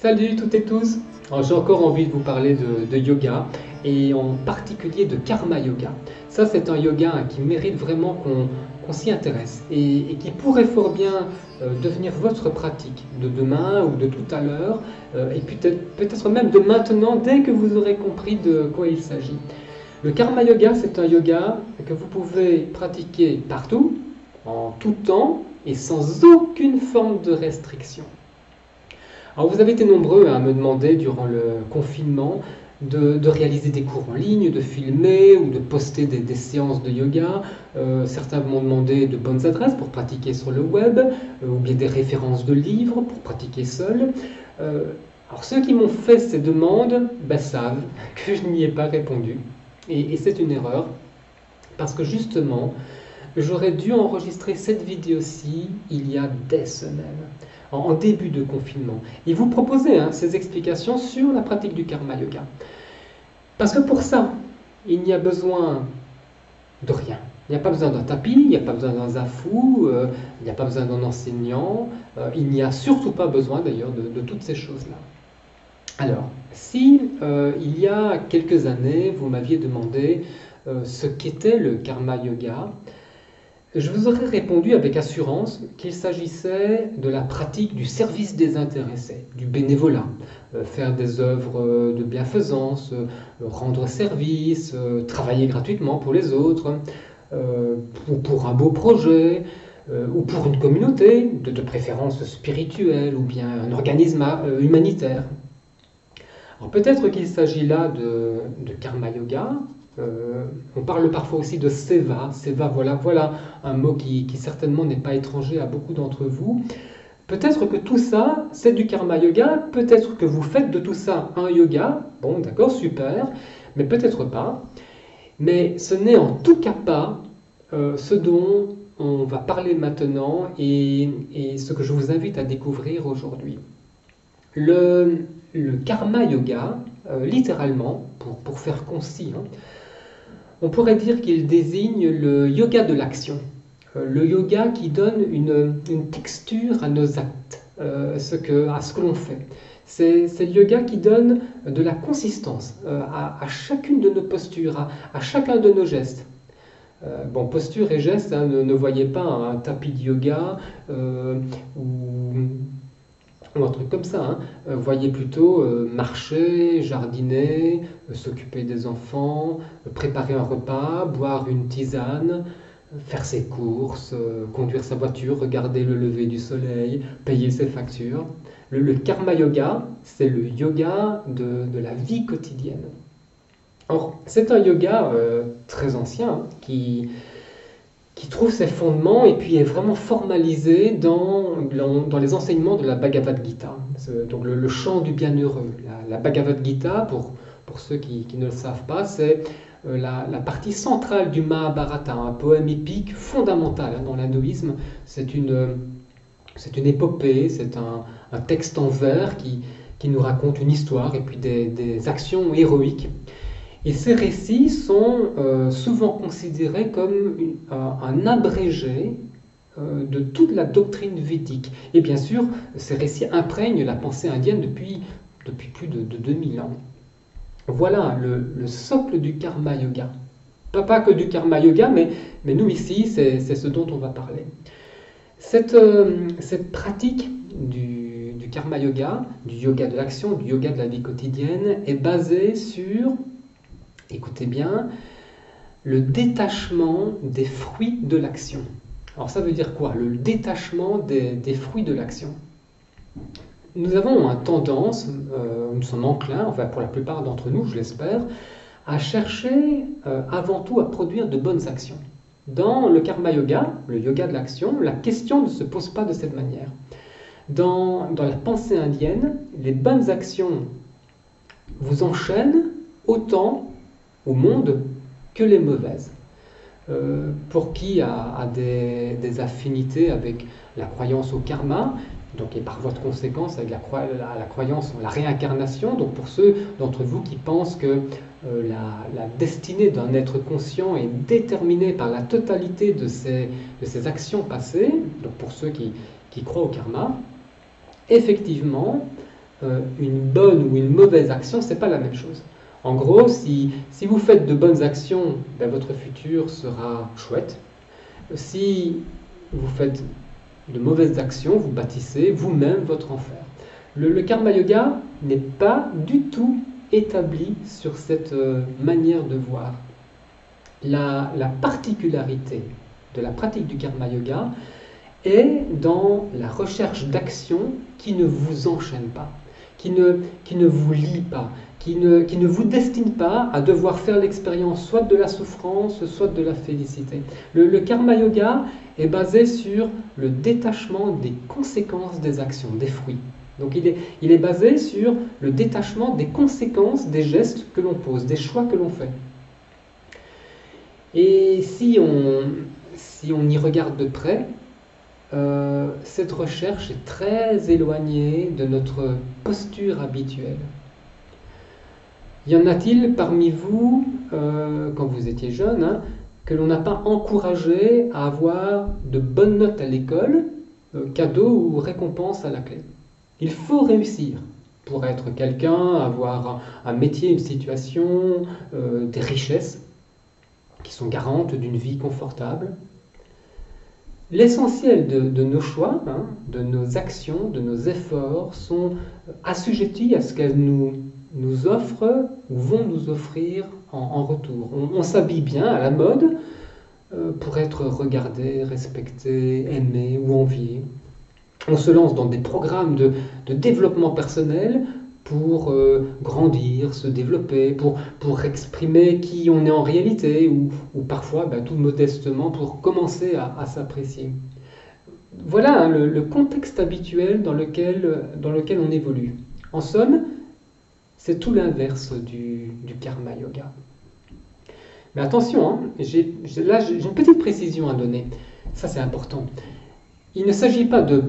Salut toutes et tous. Alors, j'ai encore envie de vous parler de yoga et en particulier de karma yoga. Ça, c'est un yoga qui mérite vraiment qu'on s'y intéresse et qui pourrait fort bien devenir votre pratique de demain ou de tout à l'heure et peut-être même de maintenant dès que vous aurez compris de quoi il s'agit. Le karma yoga, c'est un yoga que vous pouvez pratiquer partout, en tout temps et sans aucune forme de restriction. Alors vous avez été nombreux à me demander durant le confinement de réaliser des cours en ligne, de filmer ou de poster des séances de yoga. Certains m'ont demandé de bonnes adresses pour pratiquer sur le web ou bien des références de livres pour pratiquer seul. Alors ceux qui m'ont fait ces demandes savent que je n'y ai pas répondu et c'est une erreur parce que justement j'aurais dû enregistrer cette vidéo-ci il y a des semaines, en début de confinement, et vous proposer ces explications sur la pratique du karma yoga. Parce que pour ça, il n'y a besoin de rien. Il n'y a pas besoin d'un tapis, il n'y a pas besoin d'un zafou, il n'y a pas besoin d'un enseignant, il n'y a surtout pas besoin d'ailleurs de toutes ces choses-là. Alors, si il y a quelques années, vous m'aviez demandé ce qu'était le karma yoga, je vous aurais répondu avec assurance qu'il s'agissait de la pratique du service désintéressé, du bénévolat, faire des œuvres de bienfaisance, rendre service, travailler gratuitement pour les autres, ou pour un beau projet, ou pour une communauté, de préférence spirituelle, ou bien un organisme humanitaire. Alors peut-être qu'il s'agit là de karma yoga. On parle parfois aussi de seva. Seva, voilà un mot qui certainement n'est pas étranger à beaucoup d'entre vous. Peut-être que tout ça, c'est du karma yoga. Peut-être que vous faites de tout ça un yoga. Bon, d'accord, super. Mais peut-être pas. Mais ce n'est en tout cas pas ce dont on va parler maintenant et ce que je vous invite à découvrir aujourd'hui. Le karma yoga, littéralement, pour faire concis, on pourrait dire qu'il désigne le yoga de l'action, le yoga qui donne une texture à nos actes, à ce que l'on fait. C'est le yoga qui donne de la consistance à chacune de nos postures, à chacun de nos gestes. Bon, posture et gestes, ne voyez pas un tapis de yoga ou un truc comme ça. Voyez plutôt marcher, jardiner, s'occuper des enfants, préparer un repas, boire une tisane, faire ses courses, conduire sa voiture, regarder le lever du soleil, payer ses factures. Le karma yoga, c'est le yoga de la vie quotidienne. Or, c'est un yoga très ancien qui trouve ses fondements et puis est vraiment formalisé dans les enseignements de la Bhagavad Gita, donc le chant du bienheureux. La Bhagavad Gita, pour ceux qui ne le savent pas, c'est la partie centrale du Mahabharata, un poème épique fondamental dans l'hindouisme. C'est une épopée, c'est un texte en vers qui nous raconte une histoire et puis des actions héroïques. Et ces récits sont souvent considérés comme un abrégé de toute la doctrine védique. Et bien sûr, ces récits imprègnent la pensée indienne depuis plus de 2000 ans. Voilà le socle du karma yoga. Pas que du karma yoga, mais nous ici, c'est ce dont on va parler. Cette pratique du karma yoga, du yoga de l'action, du yoga de la vie quotidienne, est basée sur, écoutez bien, le détachement des fruits de l'action. Alors ça veut dire quoi? Le détachement des fruits de l'action. Nous avons tendance, nous sommes enclins, enfin pour la plupart d'entre nous, je l'espère, à chercher avant tout à produire de bonnes actions. Dans le karma yoga, le yoga de l'action, la question ne se pose pas de cette manière. Dans la pensée indienne, les bonnes actions vous enchaînent autant au monde que les mauvaises. Pour qui a des affinités avec la croyance au karma, donc et par voie de conséquence avec la croyance en la réincarnation, donc pour ceux d'entre vous qui pensent que la destinée d'un être conscient est déterminée par la totalité de ses actions passées, donc pour ceux qui croient au karma, effectivement, une bonne ou une mauvaise action, c'est pas la même chose. En gros, si vous faites de bonnes actions, ben, votre futur sera chouette. Si vous faites de mauvaises actions, vous bâtissez vous-même votre enfer. Le karma yoga n'est pas du tout établi sur cette manière de voir. La particularité de la pratique du karma yoga est dans la recherche d'actions qui ne vous enchaînent pas, qui ne vous lient pas, qui ne vous destinent pas à devoir faire l'expérience soit de la souffrance, soit de la félicité. Le karma yoga est basé sur le détachement des conséquences des actions, des fruits. Donc il est basé sur le détachement des conséquences des gestes que l'on pose, des choix que l'on fait. Et si on y regarde de près, cette recherche est très éloignée de notre posture habituelle. Y en a-t-il parmi vous, quand vous étiez jeune, hein, que l'on n'a pas encouragé à avoir de bonnes notes à l'école, cadeaux ou récompenses à la clé? Il faut réussir pour être quelqu'un, avoir un métier, une situation, des richesses qui sont garantes d'une vie confortable. L'essentiel de nos choix, hein, de nos actions, de nos efforts sont assujettis à ce qu'elles nous offrent ou vont nous offrir en retour. On s'habille bien à la mode pour être regardé, respecté, aimé ou envié. On se lance dans des programmes de développement personnel pour grandir, se développer, pour exprimer qui on est en réalité, ou parfois, tout modestement, pour commencer à s'apprécier. Voilà hein, le contexte habituel dans lequel on évolue. En somme, c'est tout l'inverse du karma yoga. Mais attention, hein, j'ai une petite précision à donner. Ça, c'est important. Il ne s'agit pas de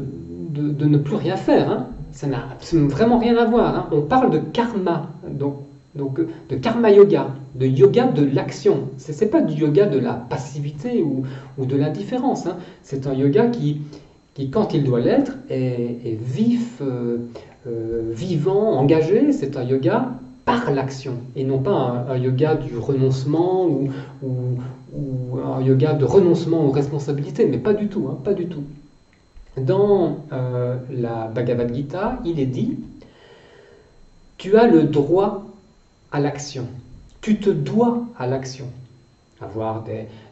ne plus rien faire, hein. Ça n'a absolument vraiment rien à voir. Hein. On parle de karma, donc de karma yoga, de yoga de l'action. Ce n'est pas du yoga de la passivité ou de l'indifférence. Hein. C'est un yoga qui, quand il doit l'être, est vif, vivant, engagé. C'est un yoga par l'action et non pas un yoga du renoncement ou un yoga de renoncement aux responsabilités, mais pas du tout, hein, pas du tout. Dans la Bhagavad Gita, il est dit « Tu as le droit à l'action, tu te dois à l'action. » Avoir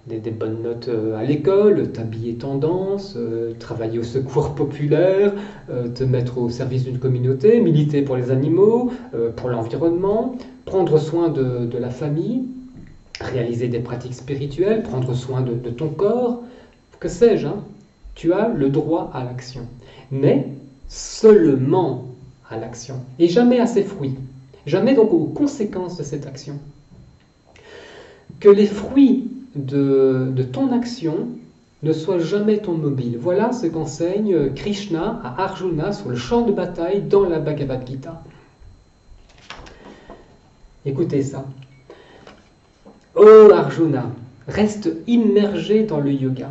des bonnes notes à l'école, t'habiller tendance, travailler au secours populaire, te mettre au service d'une communauté, militer pour les animaux, pour l'environnement, prendre soin de la famille, réaliser des pratiques spirituelles, prendre soin de ton corps, que sais-je, hein. Tu as le droit à l'action, mais seulement à l'action, et jamais à ses fruits, jamais donc aux conséquences de cette action. Que les fruits de ton action ne soient jamais ton mobile. Voilà ce qu'enseigne Krishna à Arjuna sur le champ de bataille dans la Bhagavad Gita. Écoutez ça. Ô Arjuna, reste immergé dans le yoga.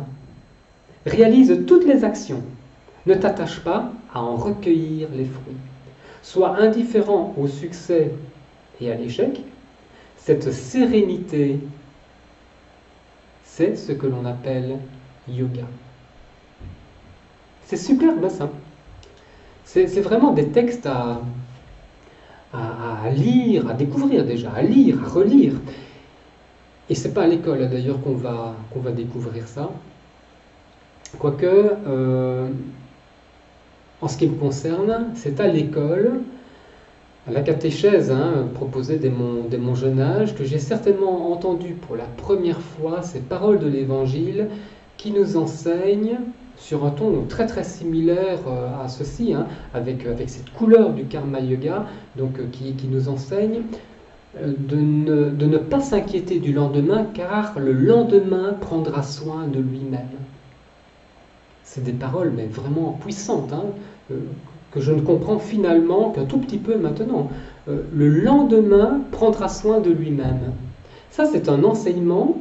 Réalise toutes les actions. Ne t'attache pas à en recueillir les fruits. Sois indifférent au succès et à l'échec. Cette sérénité, c'est ce que l'on appelle yoga. C'est superbe ça. C'est vraiment des textes à lire, à découvrir déjà, à lire, à relire. Et c'est pas à l'école d'ailleurs qu'on va découvrir ça. Quoique, en ce qui me concerne, c'est à l'école, à la catéchèse proposée dès mon jeune âge, que j'ai certainement entendu pour la première fois ces paroles de l'Évangile qui nous enseignent, sur un ton très très similaire à ceci, avec cette couleur du karma yoga, donc, qui nous enseigne de ne pas s'inquiéter du lendemain, car le lendemain prendra soin de lui-même. C'est des paroles mais vraiment puissantes, que je ne comprends finalement qu'un tout petit peu maintenant. Le lendemain prendra soin de lui-même. Ça, c'est un enseignement,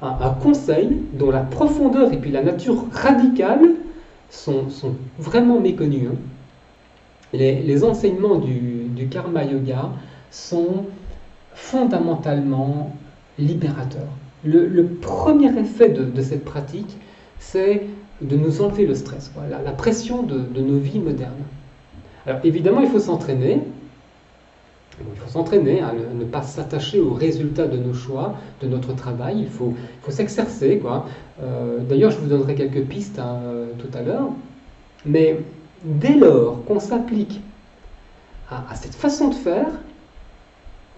un conseil dont la profondeur et puis la nature radicale sont vraiment méconnues. Les enseignements du Karma Yoga sont fondamentalement libérateurs. Le premier effet de cette pratique, c'est de nous enlever le stress, quoi, la pression de nos vies modernes. Alors évidemment, il faut s'entraîner. Il faut s'entraîner, hein, ne pas s'attacher aux résultats de nos choix, de notre travail. Il faut s'exercer, quoi. D'ailleurs, je vous donnerai quelques pistes hein, tout à l'heure. Mais dès lors qu'on s'applique à cette façon de faire,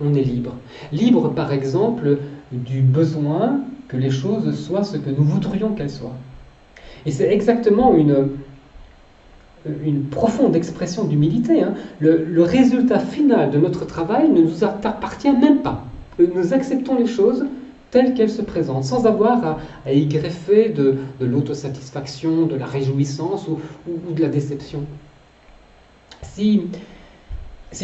on est libre. Libre, par exemple, du besoin que les choses soient ce que nous voudrions qu'elles soient. Et c'est exactement une profonde expression d'humilité. Hein. Le résultat final de notre travail ne nous appartient même pas. Nous acceptons les choses telles qu'elles se présentent, sans avoir à y greffer de l'autosatisfaction, de la réjouissance ou de la déception. Si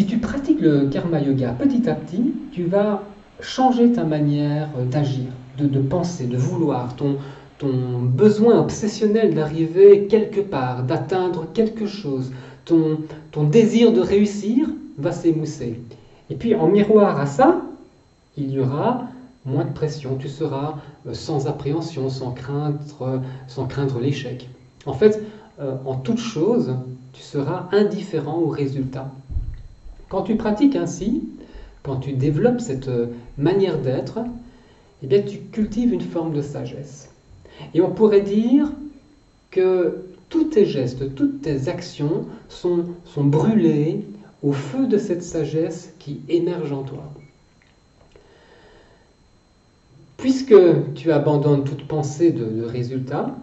tu pratiques le Karma Yoga petit à petit, tu vas changer ta manière d'agir, de penser, de vouloir, ton besoin obsessionnel d'arriver quelque part, d'atteindre quelque chose, ton désir de réussir va s'émousser. Et puis en miroir à ça, il y aura moins de pression, tu seras sans appréhension, sans craindre l'échec. En fait, en toute chose, tu seras indifférent au résultat. Quand tu pratiques ainsi, quand tu développes cette manière d'être, eh bien tu cultives une forme de sagesse. Et on pourrait dire que tous tes gestes, toutes tes actions sont brûlés au feu de cette sagesse qui émerge en toi. Puisque tu abandonnes toute pensée de résultat,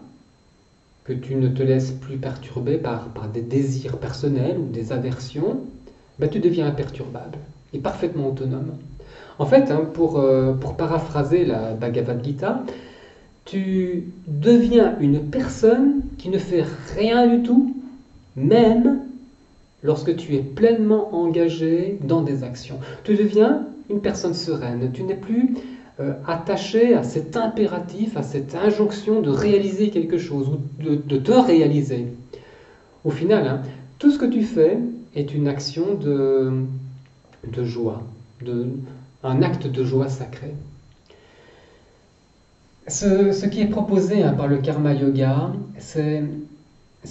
que tu ne te laisses plus perturber par des désirs personnels ou des aversions, ben tu deviens imperturbable et parfaitement autonome. En fait, hein, pour paraphraser la Bhagavad Gita, tu deviens une personne qui ne fait rien du tout, même lorsque tu es pleinement engagé dans des actions. Tu deviens une personne sereine. Tu n'es plus attaché à cet impératif, à cette injonction de réaliser quelque chose ou de te réaliser. Au final, hein, tout ce que tu fais est une action de joie, un acte de joie sacrée. Ce qui est proposé hein, par le Karma Yoga, c'est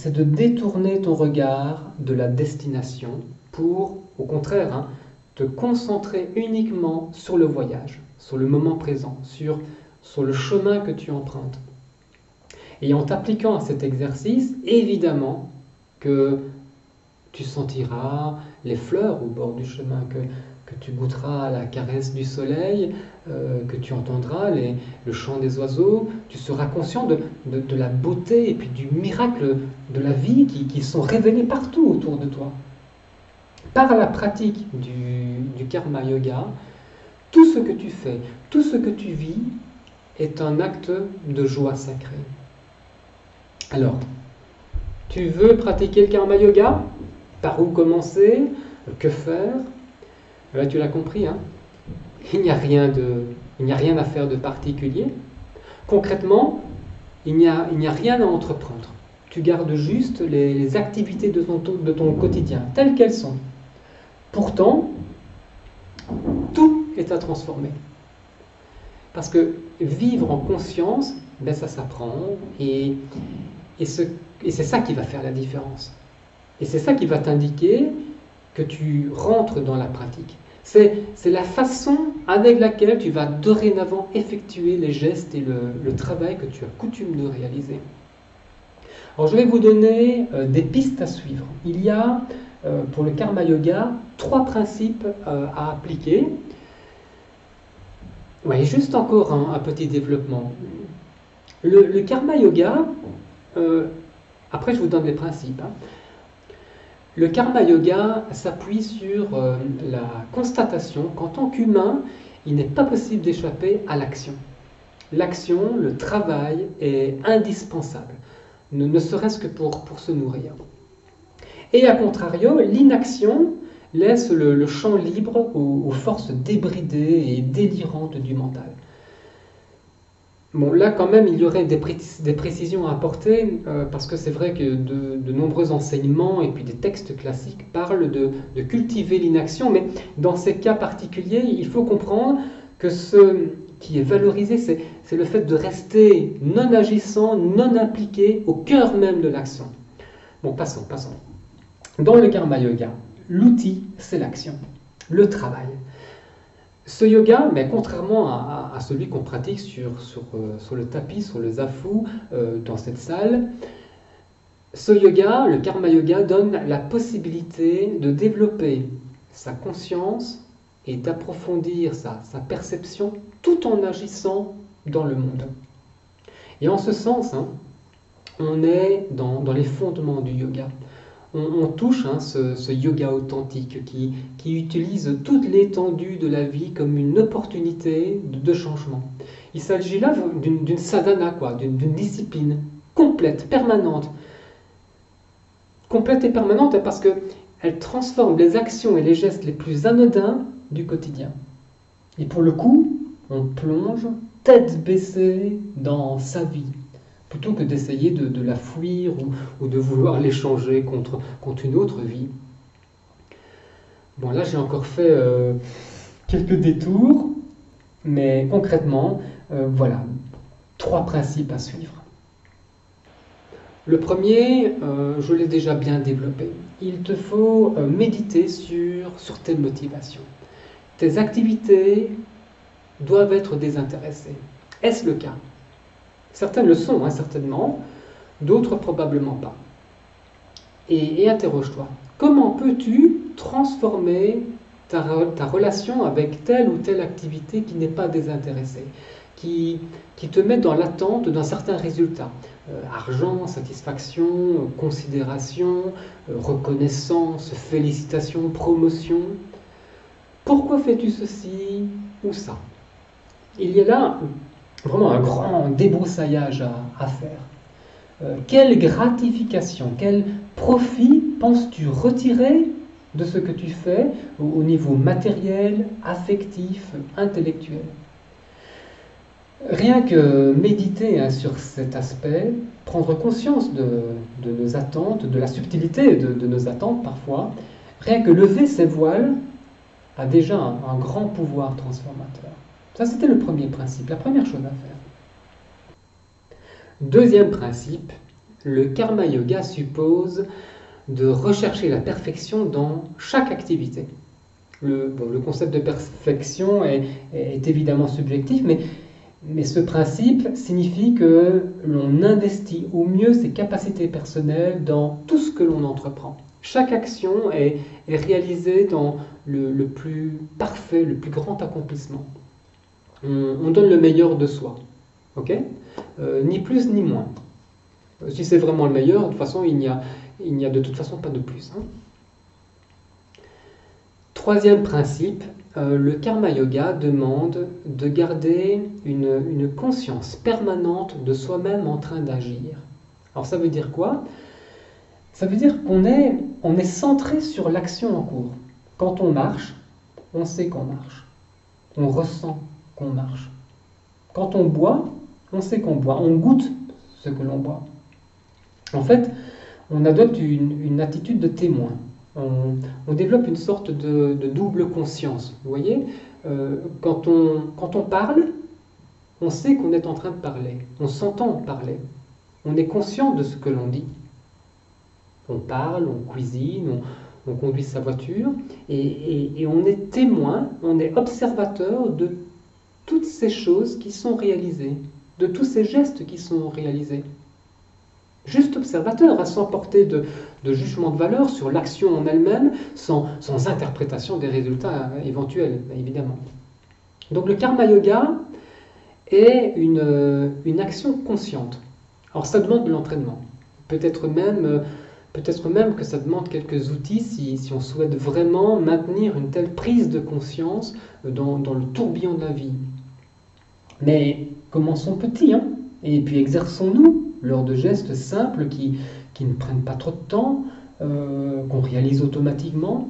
de détourner ton regard de la destination pour, au contraire, hein, te concentrer uniquement sur le voyage, sur le moment présent, sur le chemin que tu empruntes. Et en t'appliquant à cet exercice, évidemment que tu sentiras les fleurs au bord du chemin, que tu goûteras la caresse du soleil, que tu entendras le chant des oiseaux, tu seras conscient de la beauté et puis du miracle de la vie qui sont révélés partout autour de toi. Par la pratique du Karma Yoga, tout ce que tu fais, tout ce que tu vis est un acte de joie sacrée. Alors, tu veux pratiquer le Karma Yoga? Par où commencer? Que faire? Là, tu l'as compris, hein? Il n'y a rien à faire de particulier. Concrètement, il n'y a rien à entreprendre. Tu gardes juste les activités de ton quotidien, telles qu'elles sont. Pourtant, tout est à transformer. Parce que vivre en conscience, ben ça s'apprend, et c'est ça qui va faire la différence. Et c'est ça qui va t'indiquer que tu rentres dans la pratique. C'est la façon avec laquelle tu vas dorénavant effectuer les gestes et le travail que tu as coutume de réaliser. Alors je vais vous donner des pistes à suivre. Il y a pour le Karma Yoga 3 principes à appliquer. Oui, juste encore un petit développement. Le Karma Yoga, après je vous donne les principes. Hein. Le Karma Yoga s'appuie sur la constatation qu'en tant qu'humain, il n'est pas possible d'échapper à l'action. L'action, le travail est indispensable, ne serait-ce que pour se nourrir. Et à contrario, l'inaction laisse le champ libre aux forces débridées et délirantes du mental. Bon, là, quand même, il y aurait des précisions à apporter, parce que c'est vrai que de nombreux enseignements et puis des textes classiques parlent de cultiver l'inaction, mais dans ces cas particuliers, il faut comprendre que ce qui est valorisé, c'est le fait de rester non agissant, non impliqué au cœur même de l'action. Bon, passons. Dans le karma yoga, l'outil, c'est l'action, le travail. Ce yoga, mais contrairement à celui qu'on pratique sur le tapis, sur le zafu, dans cette salle, ce yoga, le karma yoga, donne la possibilité de développer sa conscience et d'approfondir sa perception tout en agissant dans le monde. Et en ce sens, on est dans les fondements du yoga. On touche ce yoga authentique qui utilise toute l'étendue de la vie comme une opportunité de changement. Il s'agit là d'une sadhana, d'une discipline complète, permanente. Complète et permanente parce qu'elle transforme les actions et les gestes les plus anodins du quotidien. Et pour le coup, on plonge tête baissée dans sa vie, plutôt que d'essayer de la fuir ou de vouloir l'échanger contre une autre vie. Bon, là, j'ai encore fait quelques détours, mais concrètement, voilà, 3 principes à suivre. Le premier, je l'ai déjà bien développé. Il te faut méditer sur tes motivations. Tes activités doivent être désintéressées. Est-ce le cas ? Certaines le sont, certainement, d'autres probablement pas. Et interroge-toi, comment peux-tu transformer ta relation avec telle ou telle activité qui n'est pas désintéressée, qui te met dans l'attente d'un certain résultat, argent, satisfaction, considération, reconnaissance, félicitations, promotion. Pourquoi fais-tu ceci ou ça ? Il y a là vraiment un grand débroussaillage à faire. Quelle gratification, quel profit penses-tu retirer de ce que tu fais au niveau matériel, affectif, intellectuel ? Rien que méditer sur cet aspect, prendre conscience de nos attentes, de la subtilité de nos attentes parfois, rien que lever ces voiles a déjà un grand pouvoir transformateur. Ça, c'était le premier principe, la première chose à faire. Deuxième principe, le karma yoga suppose de rechercher la perfection dans chaque activité. Le concept de perfection est évidemment subjectif, mais ce principe signifie que l'on investit au mieux ses capacités personnelles dans tout ce que l'on entreprend. Chaque action est réalisée dans le plus parfait, le plus grand accomplissement. On donne le meilleur de soi, ok ? Ni plus ni moins. Si c'est vraiment le meilleur, de toute façon, il n'y a de toute façon pas de plus. Troisième principe, le karma yoga demande de garder une conscience permanente de soi-même en train d'agir. Alors ça veut dire quoi ? Ça veut dire qu'on est centré sur l'action en cours. Quand on marche, on sait qu'on marche. On ressent qu'on marche. Quand on boit, on sait qu'on boit. On goûte ce que l'on boit. En fait, on adopte une attitude de témoin. On développe une sorte de double conscience. Vous voyez, quand on parle, on sait qu'on est en train de parler. On s'entend parler. On est conscient de ce que l'on dit. On parle, on cuisine, on conduit sa voiture, et on est témoin, on est observateur de toutes ces choses qui sont réalisées, de tous ces gestes qui sont réalisés. Juste observateur, sans porter de jugement de valeur sur l'action en elle-même, sans interprétation des résultats éventuels, évidemment. Donc le karma yoga est une action consciente. Alors ça demande de l'entraînement. Peut-être même que ça demande quelques outils si on souhaite vraiment maintenir une telle prise de conscience dans le tourbillon de la vie. Mais commençons petit, et puis exerçons-nous lors de gestes simples qui ne prennent pas trop de temps, qu'on réalise automatiquement.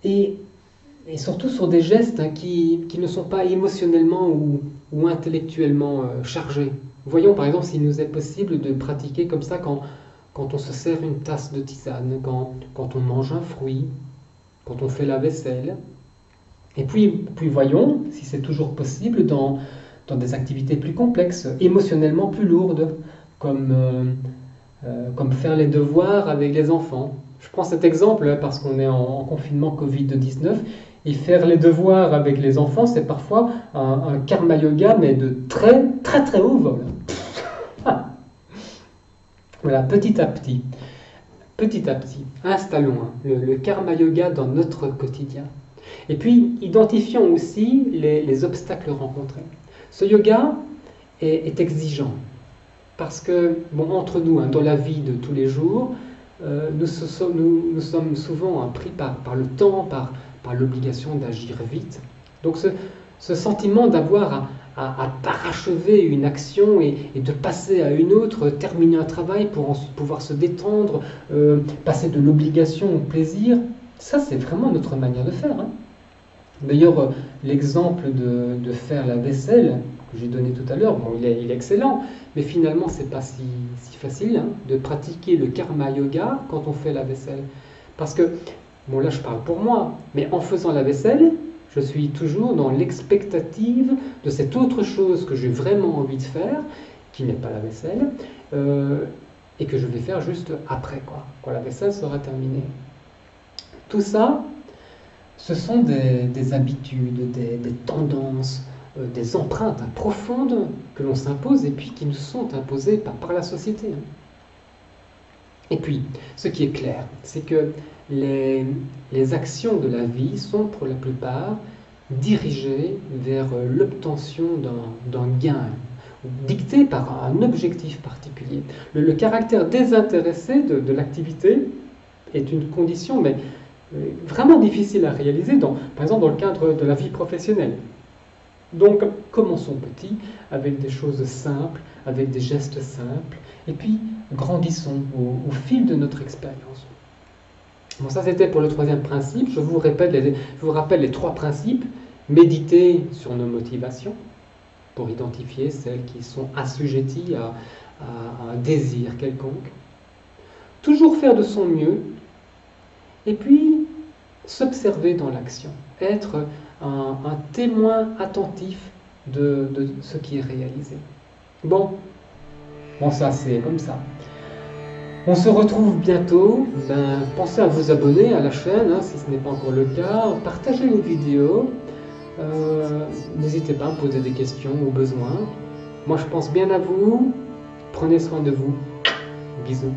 Et et surtout sur des gestes qui ne sont pas émotionnellement ou intellectuellement chargés. Voyons par exemple s'il nous est possible de pratiquer comme ça quand on se sert une tasse de tisane, quand on mange un fruit, quand on fait la vaisselle. Et puis voyons si c'est toujours possible dans des activités plus complexes, émotionnellement plus lourdes, comme faire les devoirs avec les enfants. Je prends cet exemple parce qu'on est en confinement Covid-19, et faire les devoirs avec les enfants, c'est parfois un karma yoga, mais de très très très haut vol. Voilà, petit à petit, installons le karma yoga dans notre quotidien. Et puis, identifions aussi les obstacles rencontrés. Ce yoga est exigeant, parce que, bon, entre nous, dans la vie de tous les jours, nous sommes souvent pris par le temps, par l'obligation d'agir vite. Donc ce sentiment d'avoir à parachever une action et de passer à une autre, terminer un travail pour ensuite pouvoir se détendre, passer de l'obligation au plaisir, ça c'est vraiment notre manière de faire. D'ailleurs, l'exemple de faire la vaisselle que j'ai donné tout à l'heure, bon, il est excellent, mais finalement c'est pas si facile de pratiquer le karma yoga quand on fait la vaisselle. Parce que, bon là je parle pour moi, mais en faisant la vaisselle, je suis toujours dans l'expectative de cette autre chose que j'ai vraiment envie de faire, qui n'est pas la vaisselle, et que je vais faire juste après, quand la vaisselle sera terminée. Tout ça, ce sont des habitudes, des tendances, des empreintes profondes que l'on s'impose et puis qui nous sont imposées par la société. Et puis, ce qui est clair, c'est que les actions de la vie sont pour la plupart dirigées vers l'obtention d'un gain, dictées par un objectif particulier. Le caractère désintéressé de l'activité est une condition, mais vraiment difficile à réaliser, par exemple dans le cadre de la vie professionnelle. Donc, commençons petit, avec des choses simples, avec des gestes simples, et puis grandissons au fil de notre expérience. Bon, ça c'était pour le troisième principe. Je vous rappelle les trois principes. Méditer sur nos motivations, pour identifier celles qui sont assujetties à un désir quelconque. Toujours faire de son mieux, et puis s'observer dans l'action, être un témoin attentif de ce qui est réalisé. Bon, ça c'est comme ça. On se retrouve bientôt. Pensez à vous abonner à la chaîne si ce n'est pas encore le cas. Partagez les vidéos. N'hésitez pas à me poser des questions au besoin. Moi je pense bien à vous. Prenez soin de vous. Bisous.